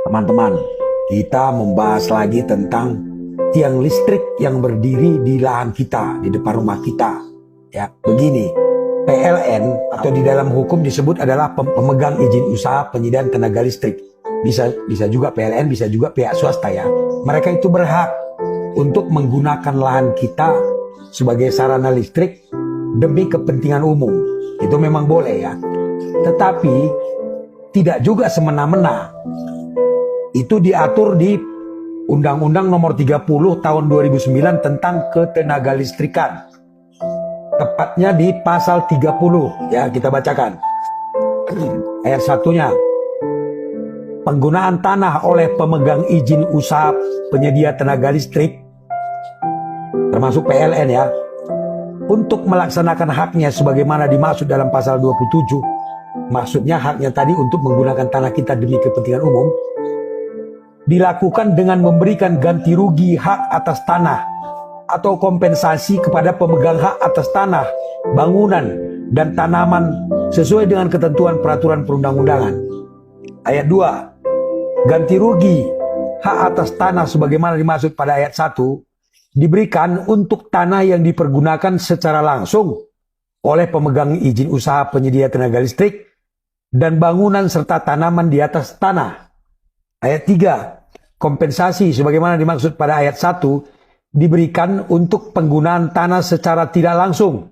Teman-teman, kita membahas lagi tentang tiang listrik yang berdiri di lahan kita, di depan rumah kita. Ya, begini, PLN atau di dalam hukum disebut adalah pemegang izin usaha penyediaan tenaga listrik. Bisa juga PLN, bisa juga pihak swasta ya. Mereka itu berhak untuk menggunakan lahan kita sebagai sarana listrik demi kepentingan umum. Itu memang boleh ya. Tetapi tidak juga semena-mena. Itu diatur di Undang-Undang Nomor 30 Tahun 2009 tentang ketenaga listrikan. Tepatnya di pasal 30 ya, kita bacakan. Ayat 1-nya. Penggunaan tanah oleh pemegang izin usaha penyedia tenaga listrik termasuk PLN ya, untuk melaksanakan haknya sebagaimana dimaksud dalam pasal 27. Maksudnya haknya tadi untuk menggunakan tanah kita demi kepentingan umum, dilakukan dengan memberikan ganti rugi hak atas tanah atau kompensasi kepada pemegang hak atas tanah, bangunan, dan tanaman sesuai dengan ketentuan peraturan perundang-undangan. Ayat 2. Ganti rugi hak atas tanah sebagaimana dimaksud pada ayat 1 diberikan untuk tanah yang dipergunakan secara langsung oleh pemegang izin usaha penyedia tenaga listrik dan bangunan serta tanaman di atas tanah. Ayat 3. Kompensasi sebagaimana dimaksud pada ayat 1 diberikan untuk penggunaan tanah secara tidak langsung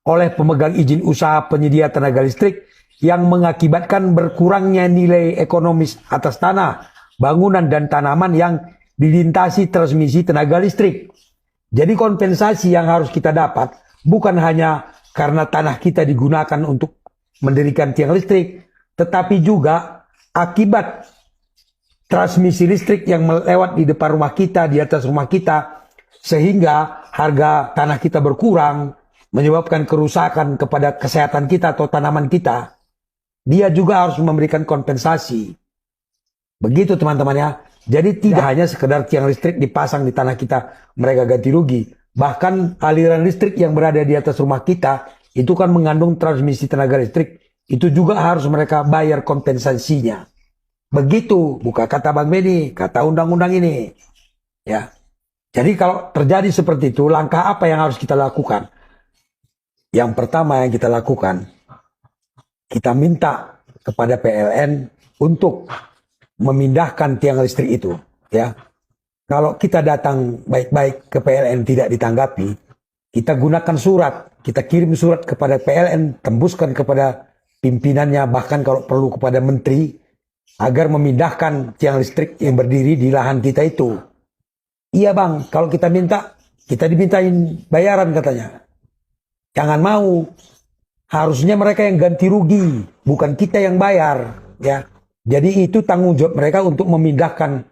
oleh pemegang izin usaha penyedia tenaga listrik yang mengakibatkan berkurangnya nilai ekonomis atas tanah, bangunan, dan tanaman yang dilintasi transmisi tenaga listrik. Jadi kompensasi yang harus kita dapat bukan hanya karena tanah kita digunakan untuk mendirikan tiang listrik, tetapi juga akibat transmisi listrik yang melewat di depan rumah kita, di atas rumah kita, sehingga harga tanah kita berkurang, menyebabkan kerusakan kepada kesehatan kita atau tanaman kita. Dia juga harus memberikan kompensasi. Begitu teman-teman ya. Jadi tidak hanya sekedar tiang listrik dipasang di tanah kita, mereka ganti rugi. Bahkan aliran listrik yang berada di atas rumah kita, itu kan mengandung transmisi tenaga listrik. Itu juga harus mereka bayar kompensasinya. Begitu, bukan kata Bang Benny, kata undang-undang ini. Ya. Jadi kalau terjadi seperti itu, langkah apa yang harus kita lakukan? Yang pertama yang kita lakukan, kita minta kepada PLN untuk memindahkan tiang listrik itu. Ya, kalau kita datang baik-baik ke PLN tidak ditanggapi, kita gunakan surat, kita kirim surat kepada PLN, tembuskan kepada pimpinannya, bahkan kalau perlu kepada menteri, agar memindahkan tiang listrik yang berdiri di lahan kita itu. Iya bang, kalau kita minta, kita dimintain bayaran katanya. Jangan mau. Harusnya mereka yang ganti rugi, bukan kita yang bayar. Ya, jadi itu tanggung jawab mereka untuk memindahkan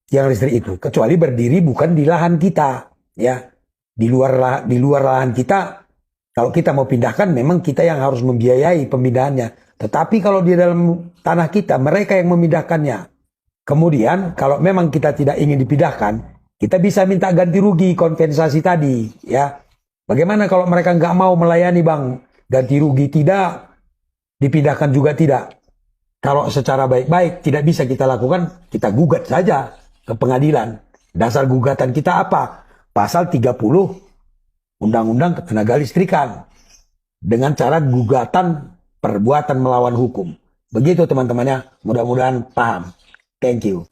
tiang listrik itu. Kecuali berdiri bukan di lahan kita. Ya, di luar lahan kita. Kalau kita mau pindahkan, memang kita yang harus membiayai pemindahannya. Tetapi kalau di dalam tanah kita, mereka yang memindahkannya. Kemudian kalau memang kita tidak ingin dipindahkan, kita bisa minta ganti rugi, kompensasi tadi. Ya, bagaimana kalau mereka nggak mau melayani bang? Ganti rugi tidak, dipindahkan juga tidak. Kalau secara baik-baik tidak bisa kita lakukan, kita gugat saja ke pengadilan. Dasar gugatan kita apa? Pasal 30 Undang-Undang Ketenaga Listrikan. Dengan cara gugatan perbuatan melawan hukum. Begitu teman-temannya, mudah-mudahan paham. Thank you.